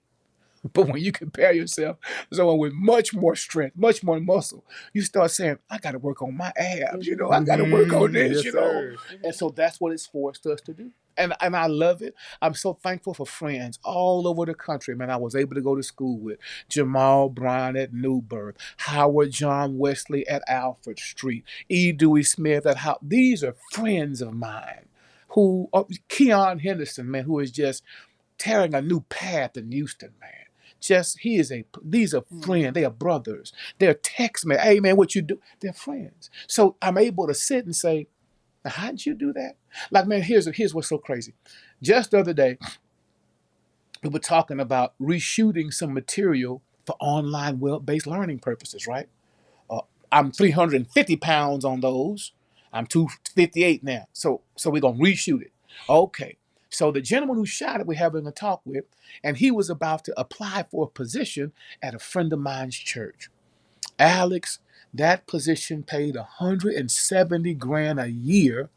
But when you compare yourself to someone with much more strength, much more muscle, you start saying, I got to work on my abs, I got to work on this, Yes, sir. And so that's what it's forced us to do. And I love it. I'm so thankful for friends all over the country, man. I was able to go to school with Jamal Brown at Newburgh, Howard John Wesley at Alfred Street, E. Dewey Smith at How. These are friends of mine who, Keon Henderson, man, who is just tearing a new path in Houston, man. These are friends, they are brothers, they're text me, hey man, what you do? They're friends. So I'm able to sit and say, now, how did you do that? Like, man, here's what's so crazy. Just the other day, we were talking about reshooting some material for online web-based learning purposes, right? I'm 350 pounds on those. I'm 258 now. So we're gonna reshoot it. Okay. So the gentleman who shot it, we're having a talk with, and he was about to apply for a position at a friend of mine's church. Alex, that position paid 170 grand a year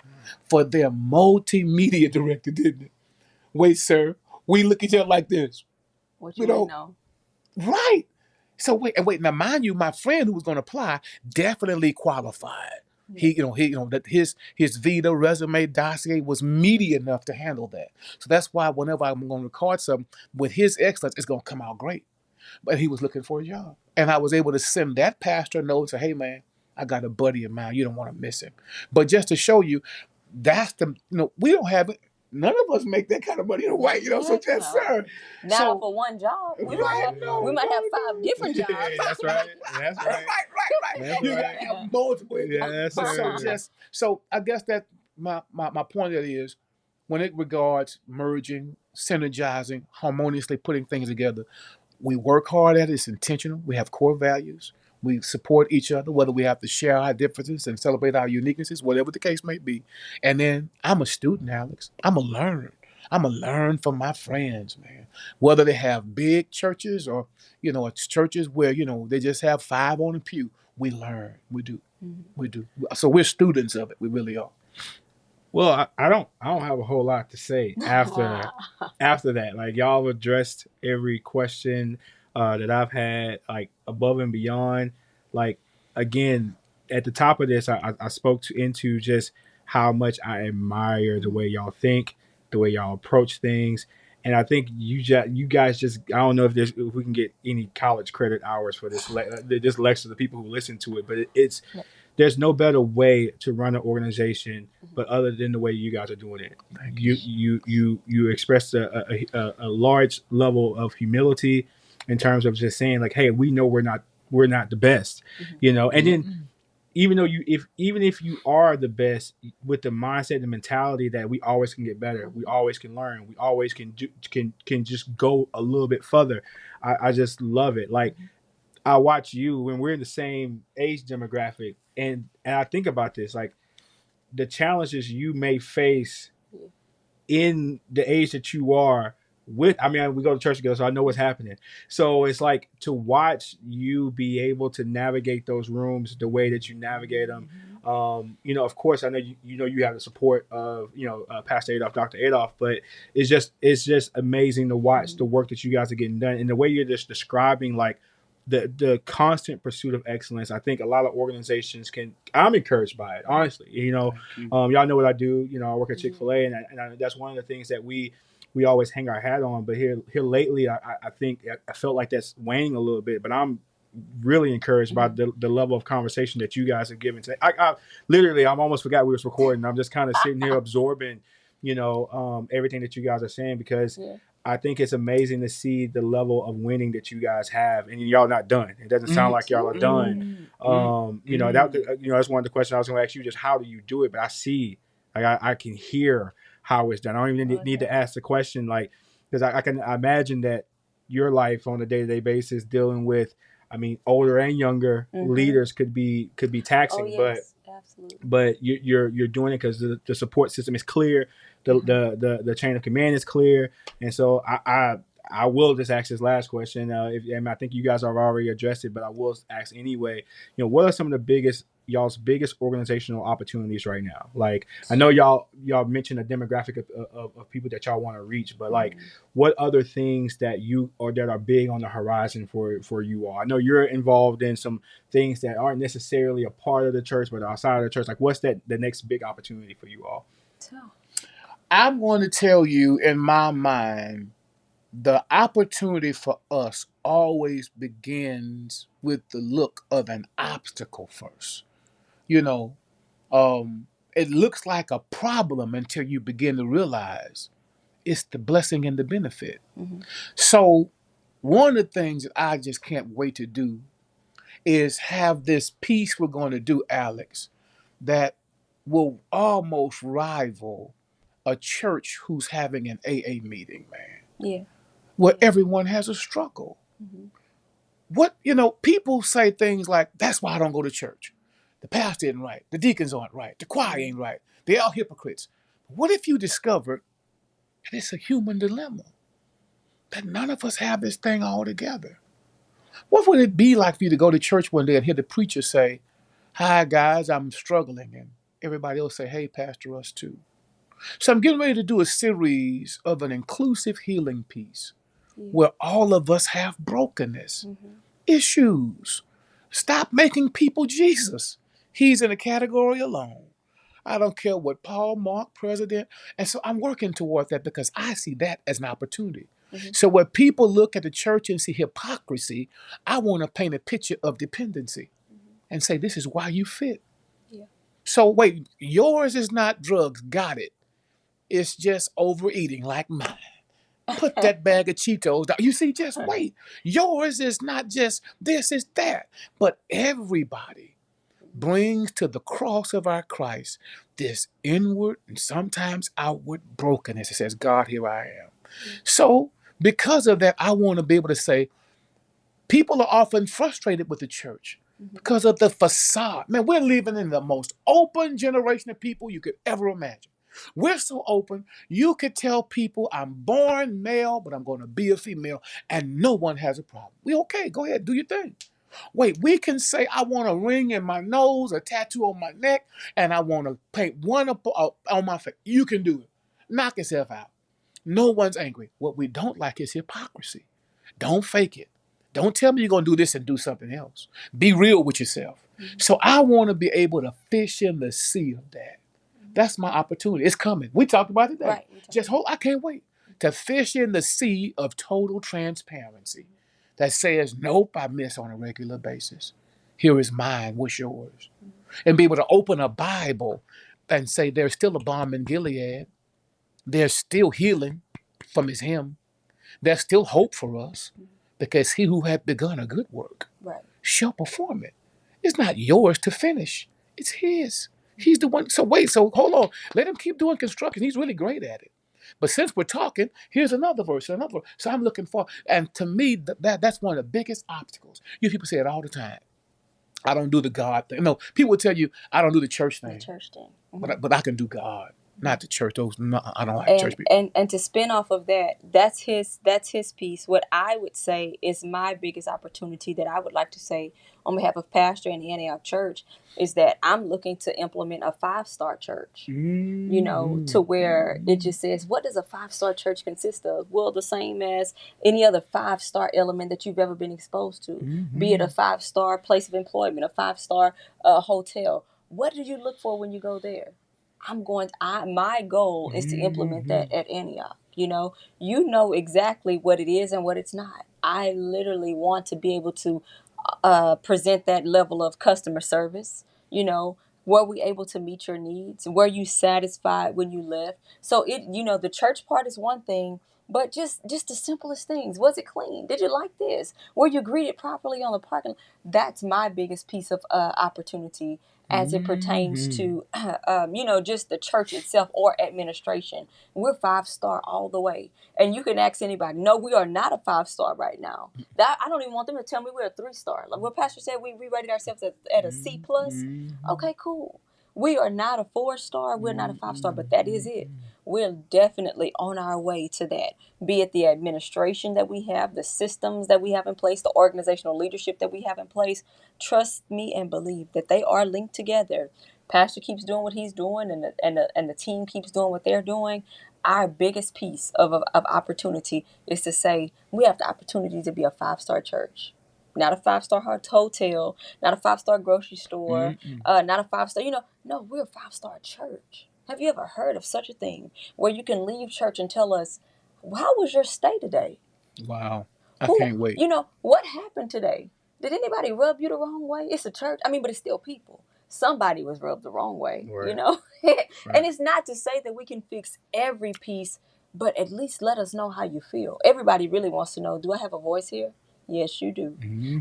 for their multimedia director, didn't it? Wait, sir, we look at each other like this. What You you know, know? right. So wait. Now, mind you, my friend who was going to apply definitely qualified. That his Vita resume dossier was meaty enough to handle that. So that's why whenever I'm going to record something with his excellence, it's going to come out great. But he was looking for a job, and I was able to send that pastor a note and say, "Hey, man, I got a buddy of mine. You don't want to miss him." But just to show you, that's we don't have it. None of us make that kind of money, right? So just sir. Not for one job. We might have 5 different jobs. Yeah, that's right. That's right. Right. That's You right. gotta have multiple. Yes, But sir. so I guess that my point of it is when it regards merging, synergizing, harmoniously putting things together, we work hard at it. It's intentional. We have core values. We support each other, whether we have to share our differences and celebrate our uniquenesses, whatever the case may be. And then I'm a student, Alex. I'm a learner. I'm a learn from my friends, man. Whether they have big churches or, it's churches where, they just have 5 on the pew. We learn. We do. We do. So we're students of it. We really are. Well, I don't have a whole lot to say after that. Like y'all addressed every question that I've had, like above and beyond. Like again, at the top of this, I spoke into just how much I admire the way y'all think, the way y'all approach things, and I think you guys just I don't know if we can get any college credit hours for this lecture, the people who listen to it, but it's there's no better way to run an organization but other than the way you guys are doing it. You express a large level of humility in terms of just saying like, hey, we know we're not the best, and then even if you are the best, with the mindset and mentality that we always can get better, we always can learn, we always can just go a little bit further. I just love it. Like I watch you when we're in the same age demographic, and I think about this, like the challenges you may face in the age that you are with. I mean, we go to church together, so I know what's happening. So it's like to watch you be able to navigate those rooms the way that you navigate them. Of course, I know you have the support of Pastor Adolph, Dr. Adolph, but it's just amazing to watch the work that you guys are getting done and the way you're just describing like the constant pursuit of excellence. I think a lot of organizations I'm encouraged by it, honestly. Y'all know what I do. I work at Chick-fil-A, and that's one of the things that we always hang our hat on. But here lately, I think I felt like that's waning a little bit. But I'm really encouraged by the level of conversation that you guys are giving today. I literally, I'm almost forgot we was recording. I'm just kind of sitting here absorbing, everything that you guys are saying because I think it's amazing to see the level of winning that you guys have, and y'all not done. It doesn't sound like y'all are done. That's one of the questions I was going to ask you. Just how do you do it? But I see, like, I can hear how it's done. I don't even need to ask the question, like, because I can imagine that your life on a day-to-day basis dealing with, I mean, older and younger leaders could be taxing, but you're doing it because the support system is clear. The chain of command is clear, and so I will just ask this last question. And I think you guys have already addressed it, but I will ask anyway. What are some of the biggest y'all's biggest organizational opportunities right now? Like, I know y'all mentioned a demographic of people that y'all want to reach, but like, what other things that you or that are big on the horizon for you all? I know you're involved in some things that aren't necessarily a part of the church, but outside of the church. Like, what's the next big opportunity for you all? I'm going to tell you, in my mind, the opportunity for us always begins with the look of an obstacle first. You know, it looks like a problem until you begin to realize it's the blessing and the benefit. So, one of the things that I just can't wait to do is have this piece we're going to do, Alex, that will almost rival a church who's having an AA meeting, man. Yeah. Where everyone has a struggle. What, people say things like, that's why I don't go to church. The pastor isn't right. The deacons aren't right. The choir ain't right. They're all hypocrites. What if you discovered that it's a human dilemma? That none of us have this thing all together. What would it be like for you to go to church one day and hear the preacher say, hi guys, I'm struggling. And everybody else say, hey, pastor, us too. So I'm getting ready to do a series of an inclusive healing piece where all of us have brokenness, issues. Stop making people Jesus. He's in a category alone. I don't care what Paul, Mark, President. And so I'm working toward that because I see that as an opportunity. So when people look at the church and see hypocrisy, I want to paint a picture of dependency and say, this is why you fit. So wait, yours is not drugs. Got it. It's just overeating like mine. Put that bag of Cheetos down. You see, just wait. Yours is not just this, is that. But everybody brings to the cross of our Christ this inward and sometimes outward brokenness. It says, God, here I am. So because of that, I want to be able to say, people are often frustrated with the church because of the facade. Man, we're living in the most open generation of people you could ever imagine. We're so open, you could tell people I'm born male, but I'm going to be a female, and no one has a problem. We okay, go ahead, do your thing. Wait, we can say I want a ring in my nose, a tattoo on my neck, and I want to paint one up on my face. You can do it. Knock yourself out. No one's angry. What we don't like is hypocrisy. Don't fake it. Don't tell me you're going to do this and do something else. Be real with yourself. So I want to be able to fish in the sea of that. That's my opportunity. It's coming. We talked about it today. Right. Just hold. I can't wait to fish in the sea of total transparency that says, nope, I miss on a regular basis. Here is mine. What's yours? And be able to open a Bible and say there's still a balm in Gilead. There's still healing from his hymn. There's still hope for us because he who had begun a good work shall perform it. It's not yours to finish. It's his. He's the one. So wait, so hold on. Let him keep doing construction. He's really great at it. But since we're talking, here's another verse, another verse. So I'm looking for, and to me, that's one of the biggest obstacles. You people say it all the time. I don't do the God thing. No, people will tell you, I don't do the church thing. The church thing. But I can do God. Not the church. Those I don't like church people. And to spin off of that, that's his piece. What I would say is my biggest opportunity that I would like to say on behalf of Pastor and the Antioch Church is that I'm looking to implement a 5-star church. You know, to where it just says, what does a 5-star church consist of? Well, the same as any other 5-star element that you've ever been exposed to, be it a 5-star place of employment, a 5-star hotel. What do you look for when you go there? My goal is to implement that at Antioch. You know exactly what it is and what it's not. I literally want to be able to present that level of customer service. Were we able to meet your needs? Were you satisfied when you left? So the church part is one thing, but just the simplest things. Was it clean? Did you like this? Were you greeted properly on the parking lot? That's my biggest piece of opportunity as it pertains to, just the church itself or administration. We're 5-star all the way. And you can ask anybody, no, we are not a 5-star right now. That I don't even want them to tell me we're a 3-star. Like what Pastor said, we rated ourselves at a C+. Okay, cool. We are not a 4-star. We're not a 5-star, but that is it. we're definitely on our way to that. Be it the administration that we have, the systems that we have in place, the organizational leadership that we have in place. Trust me and believe that they are linked together. Pastor keeps doing what he's doing, and the team keeps doing what they're doing. Our biggest piece of opportunity is to say we have the opportunity to be a 5-star church. Not a 5-star hotel, not a 5-star grocery store, not a 5-star, no, we're a 5-star church. Have you ever heard of such a thing where you can leave church and tell us, how was your stay today? Wow. I can't wait. What happened today? Did anybody rub you the wrong way? It's a church. I mean, but it's still people. Somebody was rubbed the wrong way, Right. And it's not to say that we can fix every piece, but at least let us know how you feel. Everybody really wants to know, do I have a voice here? Yes, you do.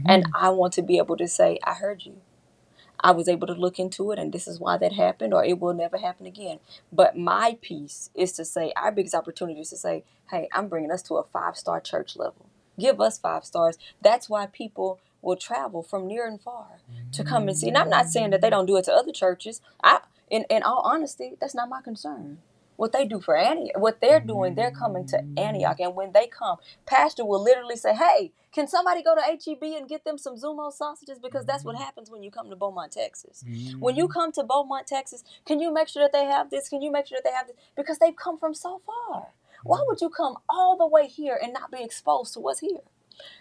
And I want to be able to say, I heard you. I was able to look into it, and this is why that happened, or it will never happen again. But my piece is to say, our biggest opportunity is to say, hey, I'm bringing us to a 5-star church level. Give us 5 stars. That's why people will travel from near and far to come and see. And I'm not saying that they don't do it to other churches. In all honesty, that's not my concern. What they do for Antioch, what they're doing, they're coming to Antioch. And when they come, Pastor will literally say, hey, can somebody go to HEB and get them some Zumo sausages? Because that's what happens when you come to Beaumont, Texas. When you come to Beaumont, Texas, can you make sure that they have this? Can you make sure that they have this? Because they've come from so far. Why would you come all the way here and not be exposed to what's here?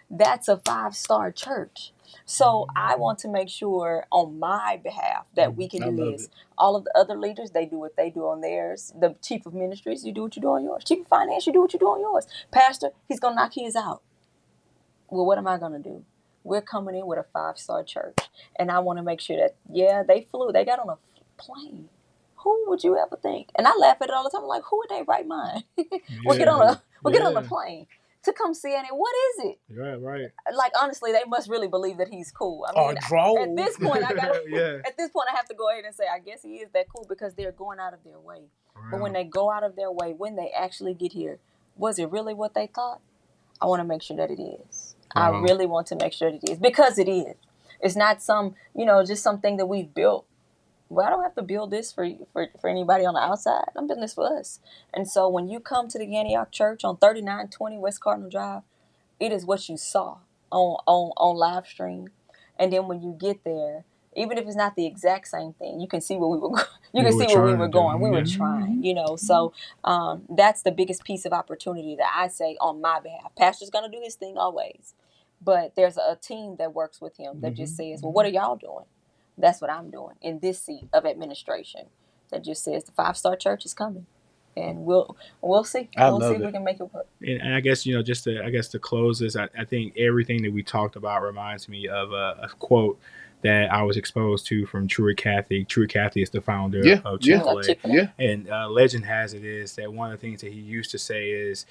That's a 5-star church. So I want to make sure on my behalf that we can do this. All of the other leaders, they do what they do on theirs. The chief of ministries, you do what you do on yours. Chief of finance, you do what you do on yours. Pastor, he's going to knock his out. Well, what am I going to do? We're coming in with a 5-star church. And I want to make sure that, they flew. They got on a plane. Who would you ever think? And I laugh at it all the time. I'm like, who in their right mind? We'll get on a plane to come see it. What is it? Right. Like, honestly, they must really believe that he's cool. I mean, at this point, at this point, I have to go ahead and say, I guess he is that cool, because they're going out of their way. Wow. But when they go out of their way, when they actually get here, was it really what they thought? I want to make sure that it is. Wow. I really want to make sure that it is, because it is. It's not some, just something that we've built. Well, I don't have to build this for anybody on the outside. I'm building this for us. And so when you come to the Antioch Church on 3920 West Cardinal Drive, it is what you saw on live stream. And then when you get there, even if it's not the exact same thing, you can see where we were going. You can see where we were going. We were trying, So that's the biggest piece of opportunity that I say on my behalf. Pastor's going to do his thing always. But there's a team that works with him that just says, well, what are y'all doing? That's what I'm doing in this seat of administration. That just says the 5-star church is coming, and we'll see. We'll see if we can make it work. And I guess just to close this, I think everything that we talked about reminds me of a quote that I was exposed to from Truett Cathy. Truett Cathy is the founder of Chick-fil-A. And legend has it is that one of the things that he used to say is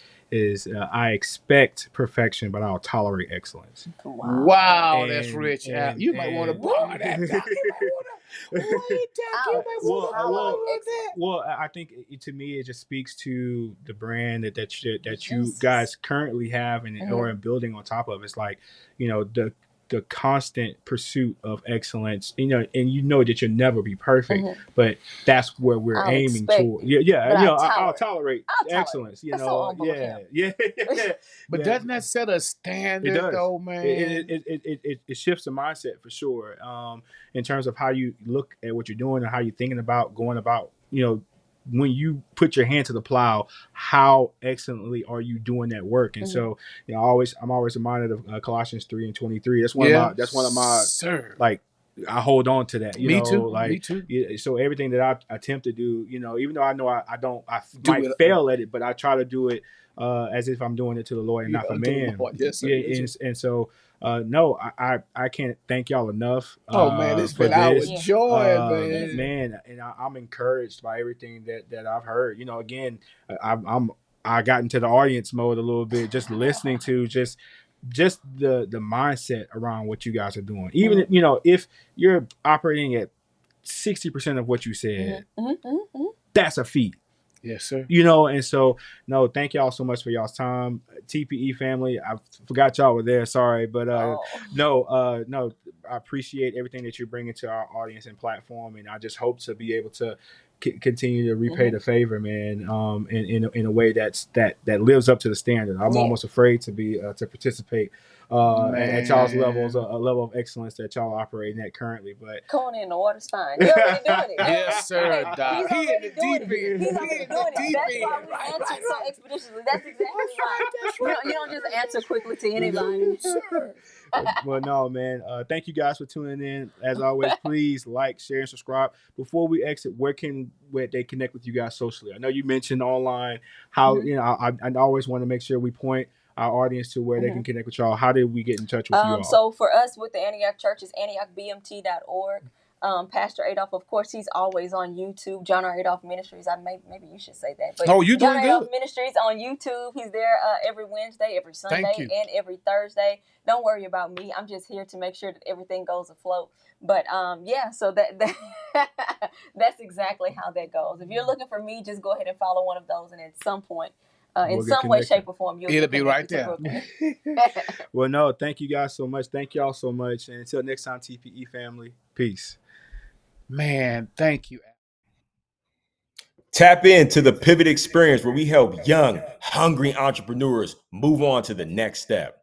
I expect perfection, but I'll tolerate excellence. Wow, that's rich. You might want to borrow that. You might want to. Well, I think to me it just speaks to the brand that you guys currently have and or building on top of. It's like the constant pursuit of excellence, and that you'll never be perfect, but that's where we're aiming toward. I'll tolerate excellence. But doesn't that set a standard, though, man? It shifts the mindset for sure. In terms of how you look at what you're doing and how you're thinking about going about, when you put your hand to the plow, how excellently are you doing that work? And so, I'm always reminded of Colossians 3:23. That's one of my like, I hold on to that. Me too. So everything that I attempt to do, even though I know I might fail at it, but I try to do it as if I'm doing it to the Lord and not for man. Yes, sir. And so. No, I can't thank y'all enough. Man, it's been our joy, man. And I'm encouraged by everything that I've heard. Again, I got into the audience mode a little bit, just listening to just the mindset around what you guys are doing. Even if you're operating at 60% of what you said, that's a feat. Yes, sir. And so, no, thank y'all so much for y'all's time. TPE family, I forgot y'all were there. Sorry. But no, I appreciate everything that you're bringing to our audience and platform. And I just hope to be able to continue to repay the favor, man, in a way that lives up to the standard. I'm almost afraid to be to participate at y'all's levels, a level of excellence that y'all operating at currently. But Going in the water's fine. You're already doing it. Yes, sir, Doc. He's already doing it. He's already doing it. That's why we answer so expeditiously. That's exactly right. You don't just answer quickly to anybody. Well, no, man. Thank you guys for tuning in. As always, please like, share, and subscribe. Before we exit, where they connect with you guys socially? I know you mentioned online how I always want to make sure we point our audience to where they can connect with y'all. How did we get in touch with you all? So for us with the Antioch Church is AntiochBMT.org. Pastor Adolph, of course, he's always on YouTube. John R. Adolph Ministries. Maybe you should say that. But you John doing R. good. Adolph Ministries on YouTube. He's there every Wednesday, every Sunday, and every Thursday. Don't worry about me. I'm just here to make sure that everything goes afloat. But so that that's exactly how that goes. If you're looking for me, just go ahead and follow one of those, and at some point. In some way, shape, or form, it'll be right there. Well, no, thank you guys so much. Thank y'all so much. And until next time, TPE family, peace. Man, thank you. Tap into the Pivot Experience, where we help young, hungry entrepreneurs move on to the next step.